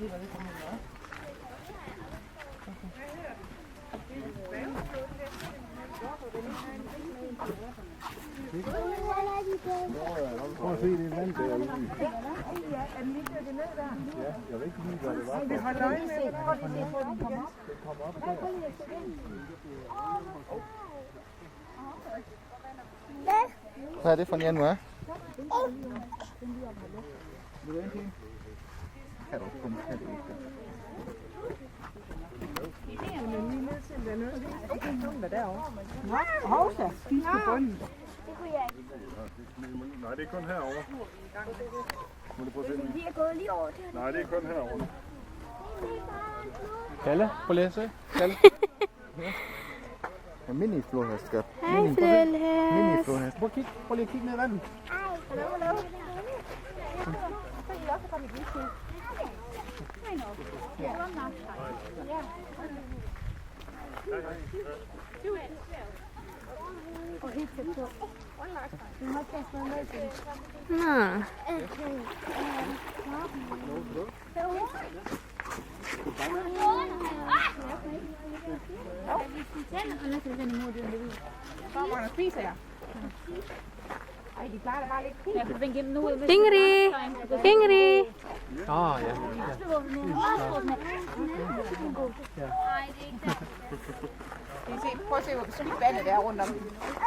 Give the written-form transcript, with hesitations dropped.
Prøv at se det vand derude. Er den ikke det ned der? Ja, jeg ved ikke lige, hvad det var. Vi har løgn med, det går lige se på, den kommer op. Det kommer op der. Hvad er det for en januar? Vil du have en ting? Kan du komme til det? Den er lige ned til den dernede. Den er derovre. Nå, hovsa, spis på bunden. Nej, det er kun herovre. Må du prøve at se den? Vi er gået lige over til. Nej, det er kun herovre. Kalle, prøv lige at se. Kalle. Ja, mini-flodhest, skat. Hej, flodhest. Mini-flodhest. Prøv lige at kigge ned i vandet. Hallo. Så man spiser jeg. Ej, de plejer bare lidt fint. Ingrid. Ingrid. Ja. Prøv at se, hvor beskidt vandet er rundt om.